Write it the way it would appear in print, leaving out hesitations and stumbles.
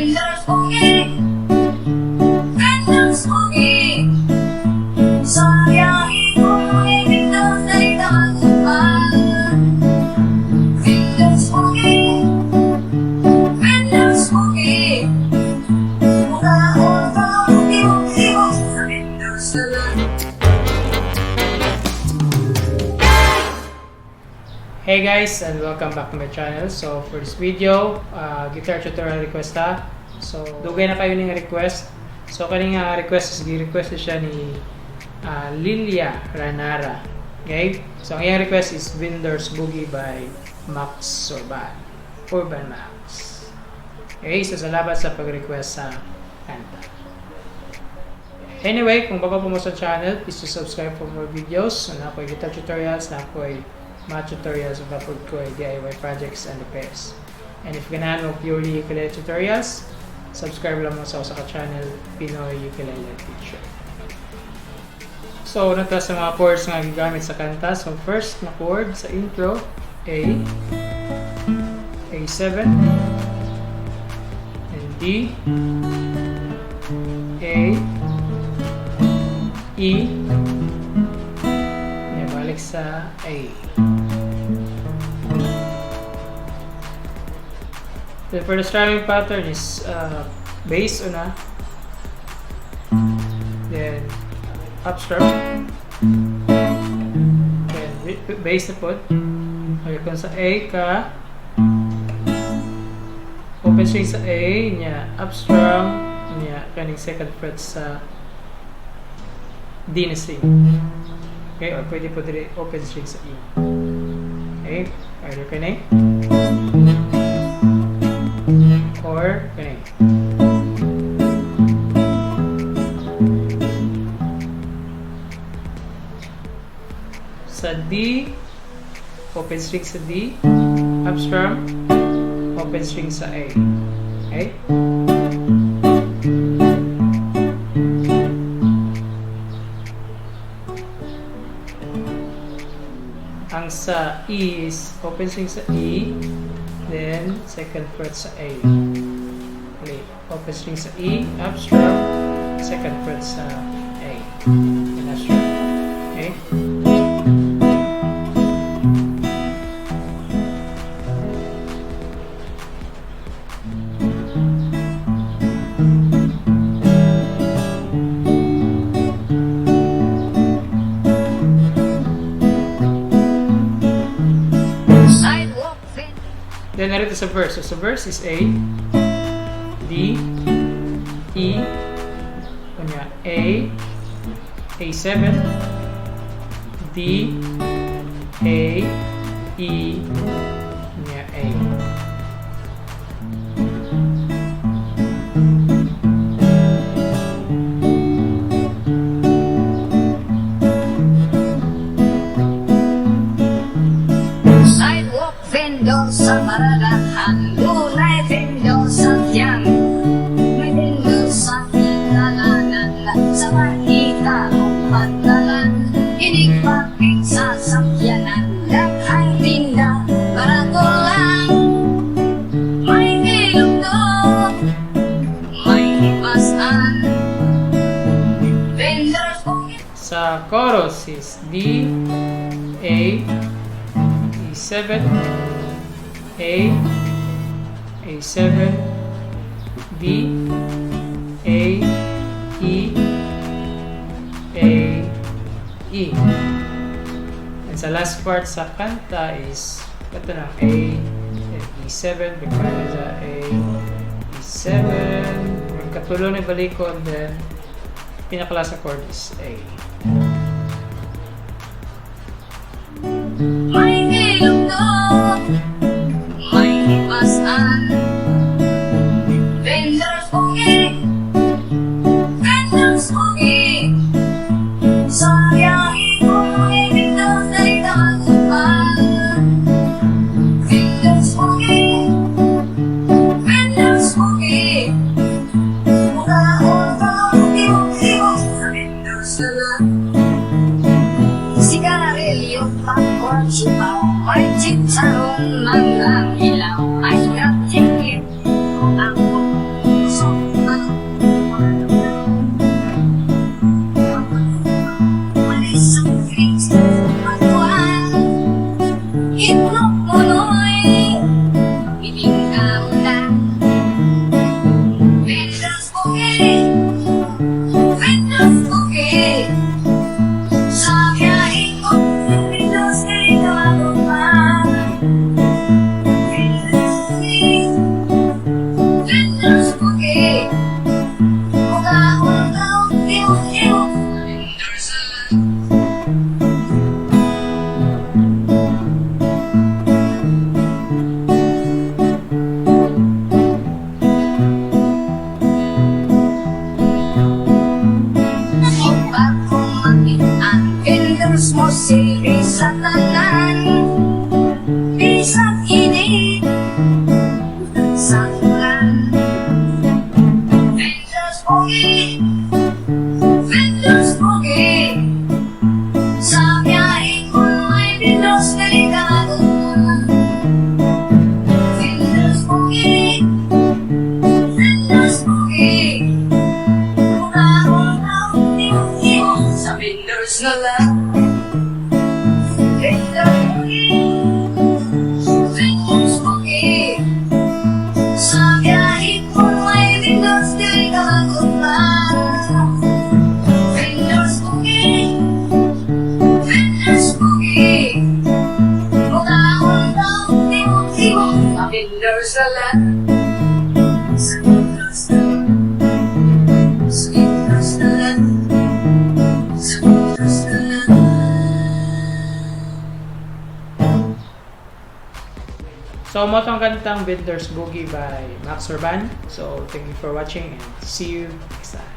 Vendors Boogie, Vendors Boogie, sa biyahe ko ay Vendors na itagpuan. Vendors Boogie, Vendors Boogie, mula ako ibog-ibog sa Vendors na lang. Hey guys, and welcome back to my channel. So for this video, guitar tutorial request ha. So dugay na kayo ning request. So kaning request is gi-request siya ni Lilia Ranara. Okay? So ang iyang request is Vendors Boogie by Surban. Surban Max. Okay, so salamat sa pag-request sa kanta. Anyway, kung bago po mo sa channel, please subscribe for more videos. So na po guitar tutorials, na po mga tutorials of upload ko ay DIY projects and repairs. And if ganahan mo purely ukulele tutorials, subscribe lang mo sa channel Pinoy Ukulele Teacher. So, nata sa mga chords nga gigamit sa kanta. So, first na chord sa intro, A, A7, and D, A, E, balik sa A. So for the strumming pattern is bass una, then up strum, then bass na pod. Okay, kung sa A ka, open string sa A niya, up strum niya, kaning second fret sa D na string. Okay, or pwede po din open string sa E. Okay, either kanay or kanay. Sa D, open string sa D, up strum, open string sa A. Okay? Ang sa E is open string sa E, then second fret sa A. Okay, open string sa E, up strum, second fret sa A, and up strum. Okay. Then narito sa verse. So sa verse is A, D, E, kunya A, A7, D, A, E, kunya A. Sidewalk vendor sa maragahan, lunay vendor sa tiyan, may vendor sa pinalanan, sa makita o pantalan, inigpapit sa sakyanan, daghang tinda, barato lang, may ilog, may hipasan, vendors Boogie. Sa chorus is D, A, E7, A, A7, D, A, E, A, E. And sa last part sa kanta is ito na A, E7, bigyan sa A, E7, katulong na balikod, then pinakalas na chord is A. May ilog, may hipasan, Vendors Boogie, Vendors Boogie, sa biyahe ko ay Vendors na itagpuan. Vendors Boogie, Vendors Boogie, mula ako ibog-ibog sa Vendors na lang. Sigarilyo, popcorn, sipaw, may chicharon, mangang ilaw, ay dating Posible sa tanan, isang init sa ulan. Vendors Boogie, Vendors Boogie, sa biyahe ko ay Vendors delikado. Vendors Boogie, Vendors Boogie, mukha ko na iwan sa Vendors na lang. Vendors Boogie, sa biyahe ko ay Vendors delikado pa. Vendors Boogie, Vendors Boogie, mukha ko na iwan sa Vendors na lang. Sa Vendors na lang, sa Vendors na lang, sa Vendors na lang. So, mo tong kantang Vendors Boogie by Surban. So, thank you for watching and see you next time.